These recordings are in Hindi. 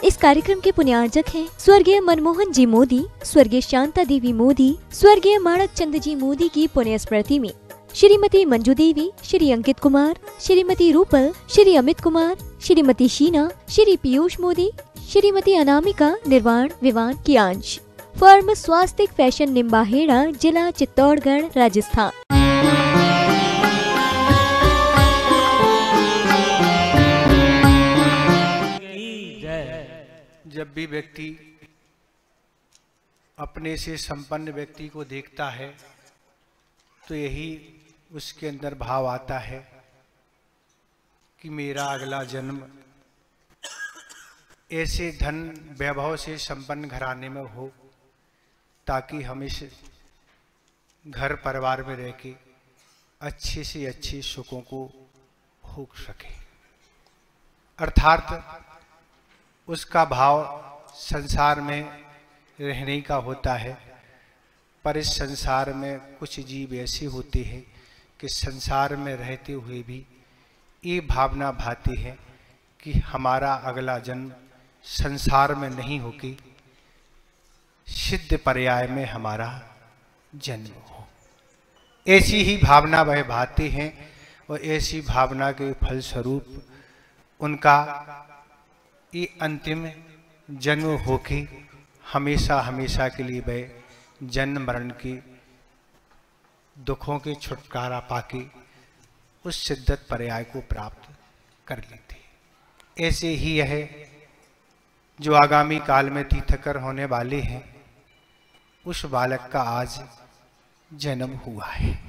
इस कार्यक्रम के पुण्यार्जक हैं स्वर्गीय मनमोहन जी मोदी, स्वर्गीय शांता देवी मोदी, स्वर्गीय माणक चंद जी मोदी की पुण्य स्मृति में श्रीमती मंजू देवी, श्री अंकित कुमार, श्रीमती रूपल, श्री अमित कुमार, श्रीमती शीना, श्री पीयूष मोदी, श्रीमती अनामिका निर्वाण विवान की अंश। फर्म स्वास्तिक फैशन निम्बाहेड़ा, जिला चित्तौड़गढ़, राजस्थान। जब भी व्यक्ति अपने से संपन्न व्यक्ति को देखता है तो यही उसके अंदर भाव आता है कि मेरा अगला जन्म ऐसे धन वैभव से संपन्न घराने में हो, ताकि हम इस घर परिवार में रह के अच्छे से अच्छे सुखों को भोग सके। अर्थात उसका भाव संसार में रहने का होता है, पर इस संसार में कुछ जीव ऐसे होते हैं कि संसार में रहते हुए भी ये भावना भाती है कि हमारा अगला जन्म संसार में नहीं होके सिद्ध पर्याय में हमारा जन्म हो। ऐसी ही भावना वह भाते हैं और ऐसी भावना के फलस्वरूप उनका ये अंतिम जन्म होके हमेशा हमेशा के लिए वह जन्म मरण के दुखों के छुटकारा पाके उस सिद्धत पर्याय को प्राप्त कर लेते हैं। ऐसे ही यह जो आगामी काल में तीर्थंकर होने वाले हैं, उस बालक का आज जन्म हुआ है।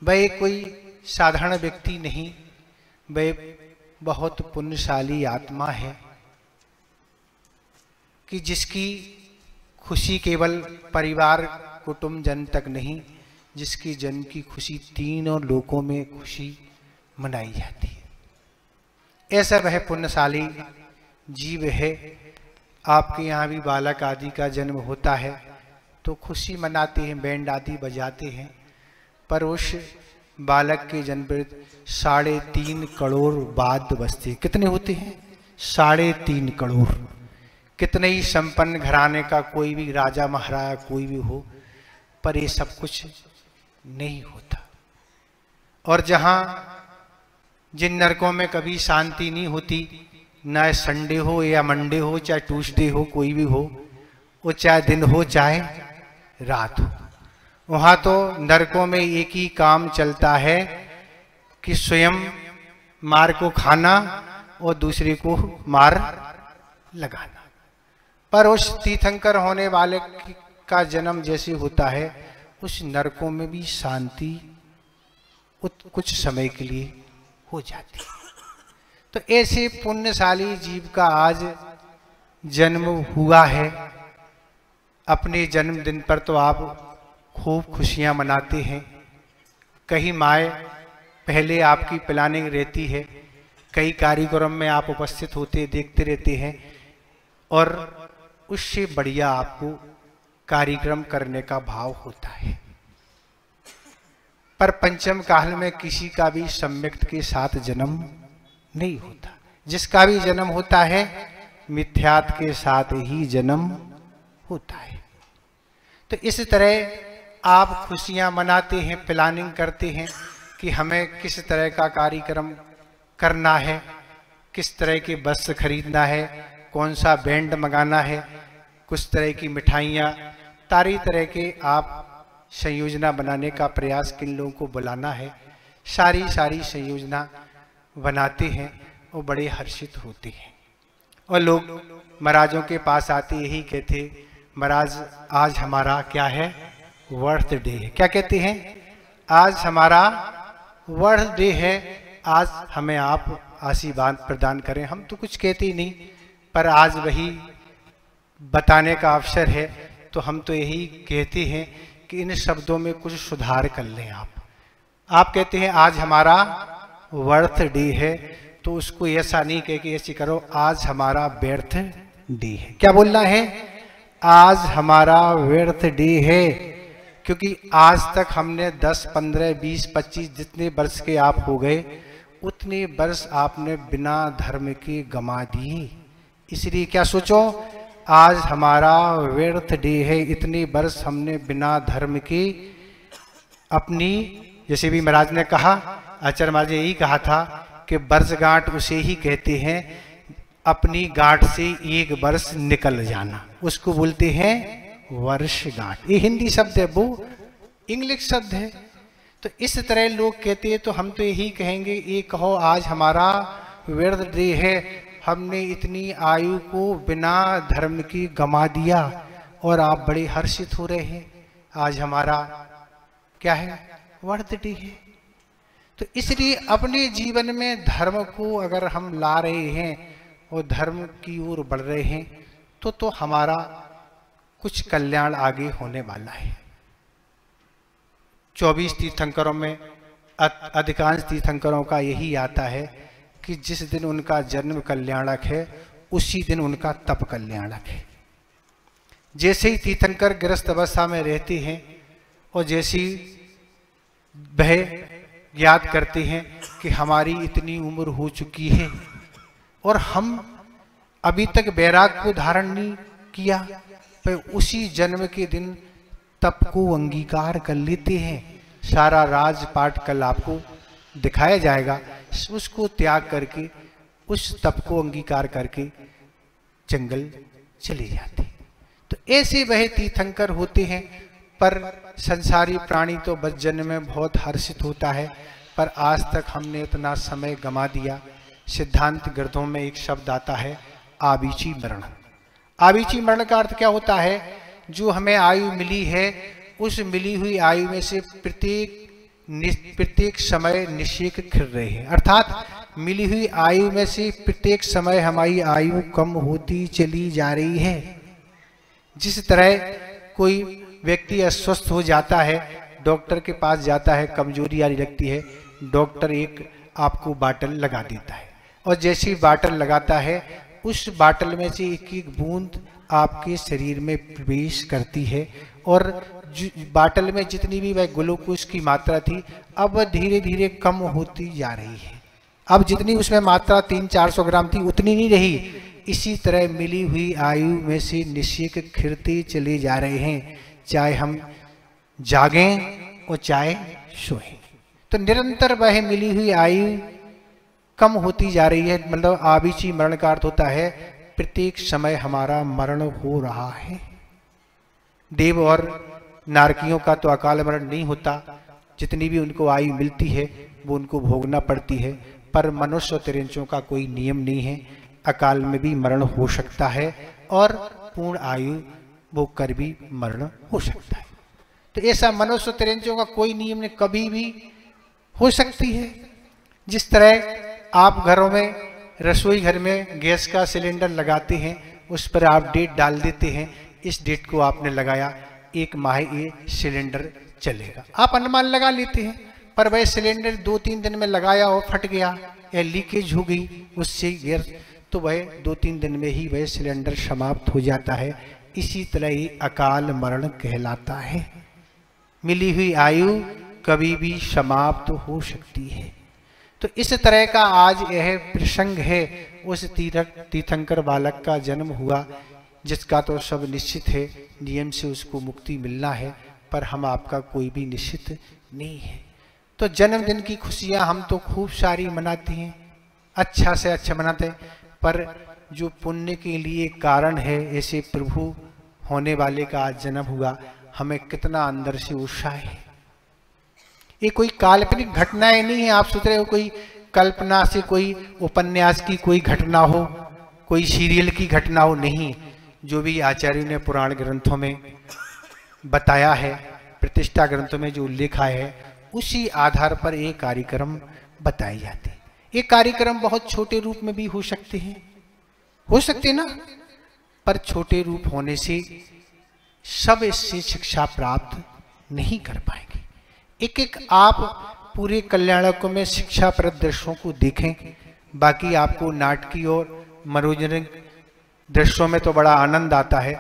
वह कोई साधारण व्यक्ति नहीं, वह बहुत पुण्यशाली आत्मा है कि जिसकी खुशी केवल परिवार कुटुंब जन तक नहीं, जिसकी जन की खुशी तीनों लोकों में खुशी मनाई जाती है। ऐसा वह पुण्यशाली जीव है। आपके यहाँ भी बालक आदि का जन्म होता है तो खुशी मनाते हैं, बैंड आदि बजाते हैं, पर उस बालक के जन्म पर 3.5 करोड़ वाद्य बजते। कितने होते हैं? 3.5 करोड़। कितने ही संपन्न घराने का कोई भी राजा महाराजा कोई भी हो, पर ये सब कुछ नहीं होता। और जहां जिन नरकों में कभी शांति नहीं होती, ना संडे हो या मंडे हो, चाहे ट्यूसडे हो, कोई भी हो, वो चाहे दिन हो चाहे रात हो, वहां तो नरकों में एक ही काम चलता है कि स्वयं मार को खाना और दूसरे को मार लगाना। पर उस तीर्थंकर होने वाले का जन्म जैसे होता है, उस नरकों में भी शांति कुछ समय के लिए हो जाती है। तो ऐसे पुण्यशाली जीव का आज जन्म हुआ है। अपने जन्मदिन पर तो आप खूब खुशियां मनाते हैं। कई माए पहले आपकी प्लानिंग रहती है, कई कार्यक्रम में आप उपस्थित होते देखते रहते हैं, और उससे बढ़िया आपको कार्यक्रम करने का भाव होता है। पर पंचम काल में किसी का भी सम्यक्त के साथ जन्म नहीं होता। जिसका भी जन्म होता है मिथ्यात के साथ ही जन्म होता है। तो इस तरह आप खुशियां मनाते हैं, प्लानिंग करते हैं कि हमें किस तरह का कार्यक्रम करना है, किस तरह के वस्त्र खरीदना है, कौन सा बैंड मंगाना है, कुछ तरह की मिठाइयाँ, सारी तरह के आप संयोजना बनाने का प्रयास किन लोगों को बुलाना है, सारी संयोजना बनाते हैं और बड़े हर्षित होते हैं। और लोग महाराजों के पास आते यही कहते, महाराज आज हमारा क्या है, बर्थडे है। क्या कहते हैं? आज हमारा बर्थडे है, आज हमें आप आशीर्वाद प्रदान करें। हम तो कुछ कहते ही नहीं, पर आज वही बताने का अवसर है तो हम तो यही कहते हैं कि इन शब्दों में कुछ सुधार कर लें। आप कहते हैं आज हमारा बर्थडे है, तो उसको ऐसा नहीं कह के ऐसे करो, आज हमारा बर्थडे है। क्या बोलना है? आज हमारा बर्थडे है। क्योंकि आज तक हमने 10, 15, 20, 25 जितने वर्ष के आप हो गए, उतने वर्ष आपने बिना धर्म के गमा दिए। इसलिए क्या सोचो, आज हमारा व्यर्थ डे है, इतने वर्ष हमने बिना धर्म के अपनी, जैसे भी महाराज ने कहा, आचार्य महाराज ने यही कहा था कि वर्षगांठ उसे ही कहते हैं अपनी गांठ से एक वर्ष निकल जाना, उसको बोलते हैं वर्षगांठ। ये हिंदी शब्द है, वो इंग्लिश शब्द है। तो इस तरह लोग कहते हैं, तो हम तो यही कहेंगे, ये कहो आज हमारा व्यर्थ डे है, हमने इतनी आयु को बिना धर्म की गमा दिया और आप बड़े हर्षित हो रहे हैं, आज हमारा क्या है, व्यर्थ डे है। तो इसलिए अपने जीवन में धर्म को अगर हम ला रहे हैं और धर्म की ओर बढ़ रहे हैं तो हमारा कुछ कल्याण आगे होने वाला है। 24 तीर्थंकरों में अधिकांश तीर्थंकरों का यही आता है कि जिस दिन उनका जन्म कल्याणक है उसी दिन उनका तप कल्याणक है। जैसे ही तीर्थंकर गृहस्थ अवस्था में रहते हैं और जैसी वह याद करते हैं कि हमारी इतनी उम्र हो चुकी है और हम अभी तक वैराग को धारण नहीं किया, पर उसी जन्म के दिन तप को अंगीकार कर लेते हैं। सारा राजपाट कल आपको दिखाया जाएगा, उसको त्याग करके उस तप को अंगीकार करके जंगल चले जाते। तो ऐसे वह तीर्थंकर होते हैं। पर संसारी प्राणी तो बस जन्म में बहुत हर्षित होता है, पर आज तक हमने इतना समय गमा दिया। सिद्धांत ग्रंथों में एक शब्द आता है आबीची मरण। आबीची मरण का अर्थ क्या होता है, जो हमें आयु मिली है उस मिली हुई आयु में से प्रत्येक समय निश्चेक खिल रहे हैं, अर्थात मिली हुई आयु में से प्रत्येक समय हमारी आयु कम होती चली जा रही है। जिस तरह कोई व्यक्ति अस्वस्थ हो जाता है, डॉक्टर के पास जाता है, कमजोरी आ रही लगती है, डॉक्टर एक आपको बाटल लगा देता है और जैसी बाटल लगाता है उस बाटल में से एक एक बूंद आपके शरीर में प्रवेश करती है और बाटल में जितनी भी वह ग्लूकोज की मात्रा थी अब धीरे धीरे कम होती जा रही है। अब जितनी उसमें मात्रा 300-400 ग्राम थी उतनी नहीं रही। इसी तरह मिली हुई आयु में से निश्चय खिरते चले जा रहे हैं, चाहे हम जागें और चाहे सोएं। तो निरंतर वह मिली हुई आयु कम होती जा रही है। मतलब आबीची मरण का अर्थ होता है प्रत्येक समय हमारा मरण हो रहा है। देव और नारकियों का तो अकाल मरण नहीं होता, जितनी भी उनको आयु मिलती है वो उनको भोगना पड़ती है, पर मनुष्य और तिरंचों का कोई नियम नहीं है। अकाल में भी मरण हो सकता है और पूर्ण आयु भोग कर भी मरण हो सकता है। तो ऐसा मनुष्य और तिरंचों का कोई नियम नहीं, कभी भी हो सकती है। जिस तरह आप घरों में रसोई घर में गैस का सिलेंडर लगाते हैं, उस पर आप डेट डाल देते हैं, इस डेट को आपने लगाया, 1 माह ये सिलेंडर चलेगा, आप अनुमान लगा लेते हैं। पर वह सिलेंडर 2-3 दिन में लगाया और फट गया या लीकेज हो गई उससे गैस, तो वह 2-3 दिन में ही वह सिलेंडर समाप्त हो जाता है। इसी तरह ही अकाल मरण कहलाता है। मिली हुई आयु कभी भी समाप्त हो सकती है। तो इस तरह का आज यह प्रसंग है। उस तीर्थंकर बालक का जन्म हुआ जिसका तो सब निश्चित है, नियम से उसको मुक्ति मिलना है, पर हम आपका कोई भी निश्चित नहीं है। तो जन्मदिन की खुशियां हम तो खूब सारी मनाते हैं, अच्छा से अच्छा मनाते हैं, पर जो पुण्य के लिए कारण है, ऐसे प्रभु होने वाले का आज जन्म हुआ, हमें कितना अंदर से उत्साह है। ये कोई काल्पनिक घटनाएं नहीं है। आप सोच रहे हो कोई कल्पना से कोई उपन्यास की कोई घटना हो, कोई सीरियल की घटना हो, नहीं। जो भी आचार्यों ने पुराण ग्रंथों में बताया है, प्रतिष्ठा ग्रंथों में जो लिखा है, उसी आधार पर ये कार्यक्रम बताए जाते हैं। ये कार्यक्रम बहुत छोटे रूप में भी हो सकते हैं, हो सकते ना, पर छोटे रूप होने से सब इससे शिक्षा प्राप्त नहीं कर पाएंगे। एक एक आप पूरे कल्याणकों में शिक्षाप्रद दृश्यों को देखें, बाकी आपको नाटकीय और मनोरंजक दृश्यों में तो बड़ा आनंद आता है,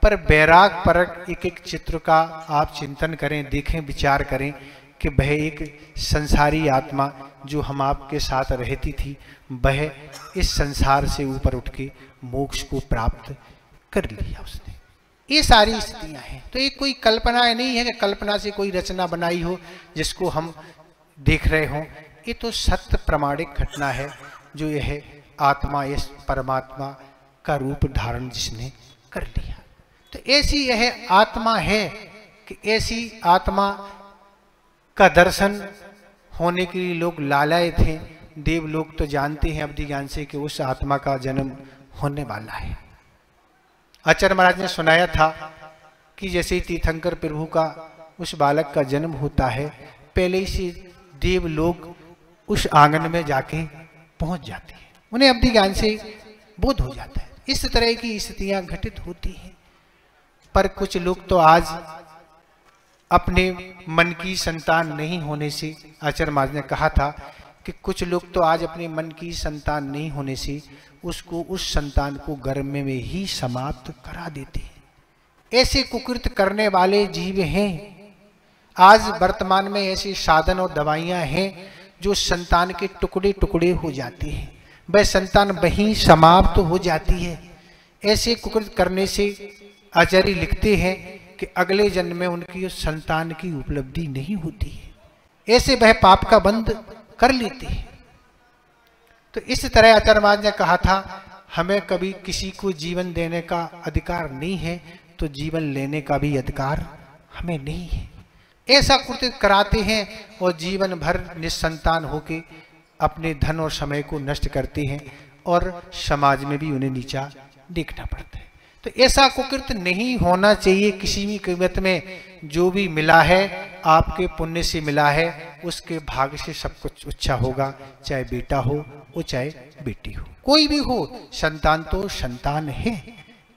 पर बैराग परक एक एक चित्र का आप चिंतन करें, देखें, विचार करें कि वह एक संसारी आत्मा जो हम आपके साथ रहती थी, वह इस संसार से ऊपर उठ के मोक्ष को प्राप्त कर लिया उसने। ये सारी स्थितियां हैं। तो ये कोई कल्पना नहीं है कि कल्पना से कोई रचना बनाई हो जिसको हम देख रहे हों। ये तो सत्य प्रमाणिक घटना है जो यह आत्मा इस परमात्मा का रूप धारण जिसने कर लिया। तो ऐसी यह आत्मा है कि ऐसी आत्मा का दर्शन होने के लिए लोग लालाए थे। देव लोग तो जानते हैं अवधि ज्ञान से कि उस आत्मा का जन्म होने वाला है। आचार्य महाराज ने सुनाया था कि जैसे तीर्थंकर प्रभु का उस बालक का जन्म होता है, पहले ही से देव लोग उस आंगन में जाके पहुंच जाते हैं, उन्हें अवधि ज्ञान से बोध हो जाता है। इस तरह की स्थितियां घटित होती हैं। पर कुछ लोग तो आज अपने मन की संतान नहीं होने से, आचार्य महाराज ने कहा था कि कुछ लोग तो आज अपने मन की संतान नहीं होने से उसको, उस संतान को गर्भ में ही समाप्त करा देते हैं। ऐसे कुकृत करने वाले जीव हैं। आज वर्तमान में ऐसे साधन और दवाइयां हैं जो संतान के टुकड़े टुकड़े हो जाते हैं, वह संतान वहीं समाप्त हो जाती है। ऐसे कुकृत करने से आचार्य लिखते हैं कि अगले जन्म में उनकी उस संतान की उपलब्धि नहीं होती है। ऐसे वह पाप का बंध कर लेते हैं। तो इस तरह आचार्य महाराज ने कहा था, हमें कभी किसी को जीवन देने का अधिकार नहीं है, तो जीवन लेने का भी अधिकार हमें नहीं है। ऐसा कृत्य कराते हैं और जीवन भर निसंतान होके अपने धन और समय को नष्ट करते हैं और समाज में भी उन्हें नीचा देखना पड़ता है। तो ऐसा कुकृत्य नहीं होना चाहिए किसी भी कीमत में। जो भी मिला है आपके पुण्य से मिला है, उसके भाग्य से सब कुछ अच्छा होगा, चाहे बेटा हो वो चाहे बेटी हो, कोई भी हो, संतान तो संतान है।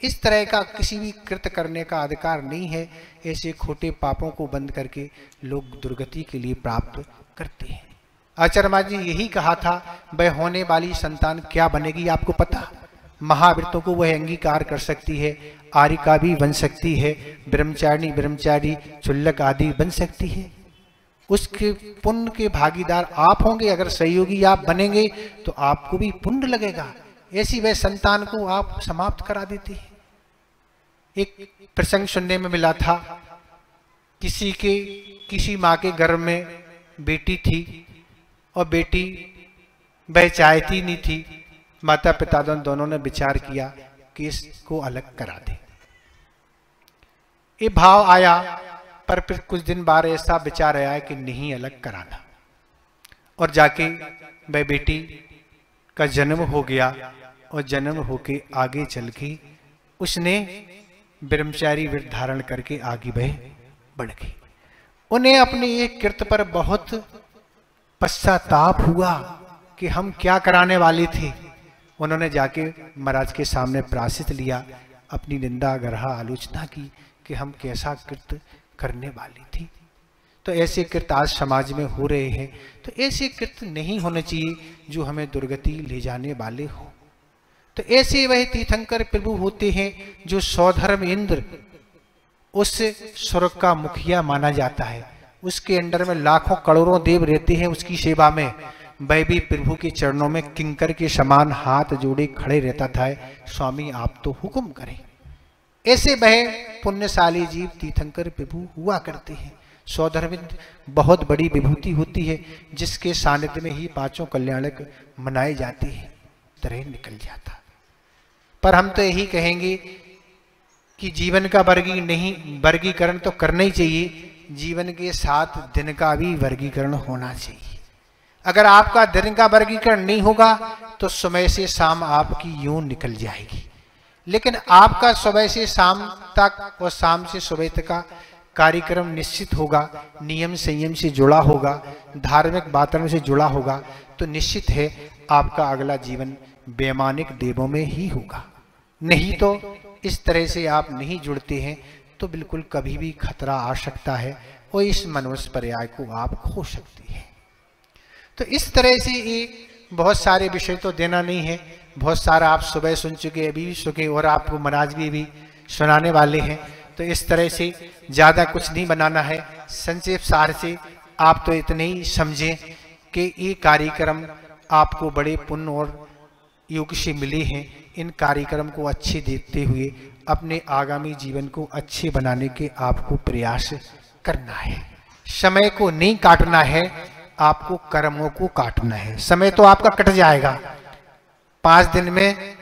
इस तरह का किसी भी कृत्य करने का अधिकार नहीं है। ऐसे खोटे पापों को बंद करके लोग दुर्गति के लिए प्राप्त करते हैं। आचार्य महाराज जी यही कहा था, वह होने वाली संतान क्या बनेगी आपको पता? महावृतों को वह अंगीकार कर सकती है, आरिका भी बन सकती है, ब्रह्मचारिणी ब्रह्मचारी चुल्लक आदि बन सकती है। उसके पुण्य के भागीदार आप होंगे। अगर सहयोगी आप बनेंगे तो आपको भी पुण्य लगेगा। ऐसी वह संतान को आप समाप्त करा देते हैं। एक प्रसंग सुनने में मिला था, किसी माँ के गर्भ में बेटी थी और बेटी वह चाहती नहीं थी। माता पिता दोनों ने विचार किया कि इसको अलग करा दे। ये भाव आया, पर फिर कुछ दिन बाद ऐसा विचार आया कि नहीं अलग कराना, और जाके वह बेटी का जन्म हो गया। और जन्म होके आगे चल के उसने ब्रह्मचारी व्रत धारण करके आगे वह बढ़ गई। उन्हें अपने एक कृत्य पर बहुत पश्चाताप हुआ कि हम क्या कराने वाले थे। उन्होंने जाके महाराज के सामने प्रायश्चित लिया, अपनी निंदा गरहा आलोचना की कि हम कैसा कृत्य करने वाली थी। तो ऐसे कृत्य आज समाज में हो रहे हैं। तो ऐसे कृत्य नहीं होने चाहिए जो हमें दुर्गति ले जाने वाले हो। तो ऐसे वह तीर्थंकर प्रभु होते हैं जो सौधर्म इंद्र, उस स्वर्ग का मुखिया माना जाता है। उसके अंडर में लाखों करोड़ों देव रहते हैं उसकी सेवा में। वह भी प्रभु के चरणों में किंकर के समान हाथ जोड़े खड़े रहता था, स्वामी आप तो हुक्म करें। ऐसे वह पुण्यशाली जीव तीर्थंकर प्रभु हुआ करते हैं। सौधर्मिंद बहुत बड़ी विभूति होती है, जिसके सानिध्य में ही पांचों कल्याणक मनाए जाते हैं। तरह निकल जाता। पर हम तो यही कहेंगे कि जीवन का वर्गीकरण तो करना ही चाहिए। जीवन के साथ दिन का भी वर्गीकरण होना चाहिए। अगर आपका दिन का वर्गीकरण नहीं होगा तो सुबह से शाम आपकी यूं निकल जाएगी। लेकिन आपका सुबह से शाम तक और शाम से सुबह तक का कार्यक्रम निश्चित होगा, नियम संयम से जुड़ा होगा, धार्मिक वातावरण से जुड़ा होगा, तो निश्चित है आपका अगला जीवन वैमानिक देवों में ही होगा। नहीं तो इस तरह से आप नहीं जुड़ते हैं तो बिल्कुल कभी भी खतरा आ सकता है और इस मनुष्य पर्याय को आप खो सकते हैं। तो इस तरह से ये बहुत सारे विषय तो देना नहीं है, बहुत सारा आप सुबह सुन चुके, अभी भी सुने और आपको महाराज भी सुनाने वाले हैं। तो इस तरह से ज़्यादा कुछ नहीं बनाना है, संक्षेप सार से आप तो इतने ही समझें कि ये कार्यक्रम आपको बड़े पुण्य और योग से मिले हैं। इन कार्यक्रम को अच्छे देखते हुए अपने आगामी जीवन को अच्छे बनाने के आपको प्रयास करना है। समय को नहीं काटना है, आपको कर्मों को काटना है। समय तो आपका कट जाएगा 5 दिन में,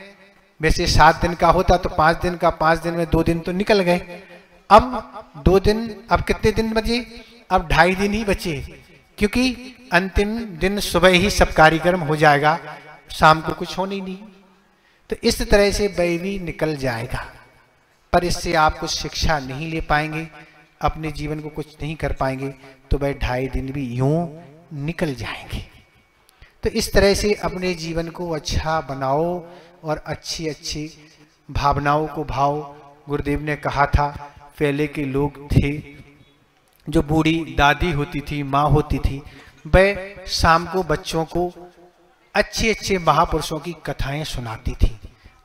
वैसे 7 दिन का होता तो 5 दिन का, 5 दिन में 2 दिन तो निकल गए। अब 2 दिन, अब कितने दिन बचे? अब 2.5 दिन ही बचे, क्योंकि अंतिम दिन सुबह ही सब कार्यक्रम हो जाएगा, शाम को कुछ होने नहीं। तो इस तरह से वह भी निकल जाएगा, पर इससे आप कुछ शिक्षा नहीं ले पाएंगे, अपने जीवन को कुछ नहीं कर पाएंगे, तो वह 2.5 दिन भी यूं निकल जाएंगे। तो इस तरह से अपने जीवन को अच्छा बनाओ और अच्छी अच्छी भावनाओं को भाव। गुरुदेव ने कहा था, पहले के लोग थे, जो बूढ़ी दादी होती थी, माँ होती थी, वह शाम को बच्चों को अच्छे अच्छे महापुरुषों की कथाएं सुनाती थी,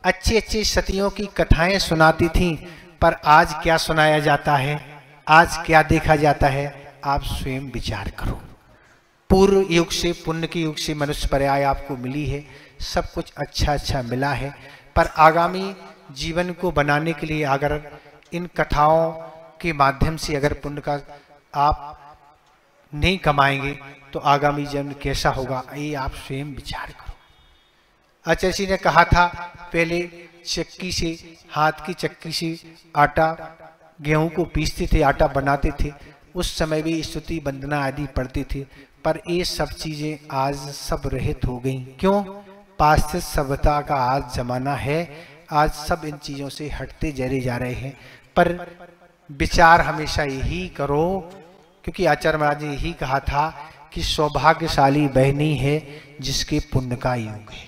अच्छे अच्छे सतियों की कथाएं सुनाती थी। पर आज क्या सुनाया जाता है, आज क्या देखा जाता है, आप स्वयं विचार करो। पूर्व युग से, पुण्य के युग से मनुष्य पर्याय आपको मिली है, सब कुछ अच्छा अच्छा मिला है, पर आगामी जीवन को बनाने के लिए अगर इन कथाओं के माध्यम से अगर पुण्य का आप नहीं कमाएंगे तो आगामी जन्म कैसा होगा, ये आप स्वयं विचार करो। आचार्य जी ने कहा था, पहले चक्की से, हाथ की चक्की से आटा, गेहूं को पीसते थे, आटा बनाते थे, उस समय भी स्तुति वंदना आदि पढ़ते थे। पर ये सब चीजें आज सब रहित हो गई। क्यों? पाश्चात्य सभ्यता का आज जमाना है, आज सब इन चीजों से हटते चले जा रहे हैं। पर विचार हमेशा यही करो, क्योंकि आचार्य महाराज ने यही कहा था कि सौभाग्यशाली वह नहीं है जिसके पुण्य का योग है।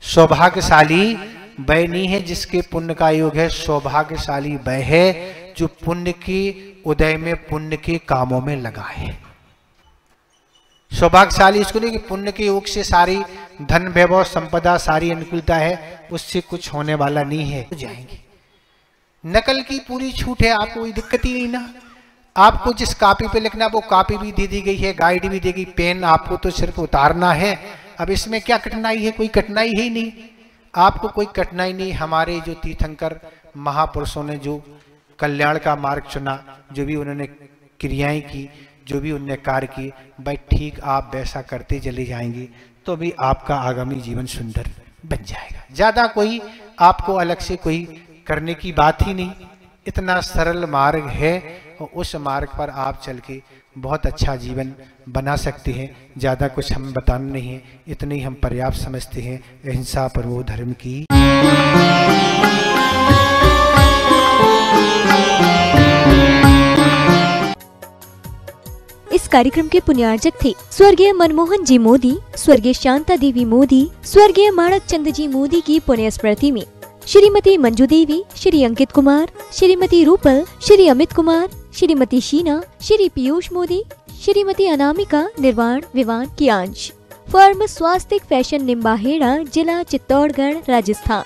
सौभाग्यशाली वह नहीं है जिसके पुण्य का योग है, सौभाग्यशाली वह है जो पुण्य के उदय में, पुण्य के कामों में लगा है। सौभाग्यशाली इसको नहीं कि पुण्य के योग से सारी धन वैभव संपदा सारी अनुकूलता है, उससे कुछ होने वाला नहीं है, जाएंगे। नकल की पूरी छूट है, आपको कोई दिक्कत ही नहीं ना। आपको जिस कॉपी पे लिखना वो कॉपी भी दे दी गई है, गाइड भी देगी, पेन आपको तो सिर्फ उतारना है। अब इसमें क्या कठिनाई है? कोई कठिनाई ही नहीं, आपको कोई कठिनाई नहीं। हमारे जो तीर्थंकर महापुरुषों ने जो कल्याण का मार्ग चुना, जो भी उन्होंने क्रियाएं की, जो भी उन्होंने कार्य किए, भाई ठीक आप वैसा करते चले जाएंगे तो भी आपका आगामी जीवन सुंदर बन जाएगा। ज्यादा कोई आपको अलग से कोई करने की बात ही नहीं, इतना सरल मार्ग है और उस मार्ग पर आप चल के बहुत अच्छा जीवन बना सकते हैं। ज़्यादा कुछ हम बताना नहीं है, इतने ही हम पर्याप्त समझते हैं। अहिंसा परमो धर्म की। इस कार्यक्रम के पुण्यार्जक थे स्वर्गीय मनमोहन जी मोदी, स्वर्गीय शांता देवी मोदी, स्वर्गीय माणक चंद जी मोदी की पुण्य स्मृति में श्रीमती मंजू देवी, श्री अंकित कुमार, श्रीमती रूपल, श्री अमित कुमार, श्रीमती शीना, श्री पीयूष मोदी, श्रीमती अनामिका, निर्वाण विवान की अंश। फर्म स्वास्तिक फैशन निम्बाहेड़ा, जिला चित्तौड़गढ़, राजस्थान।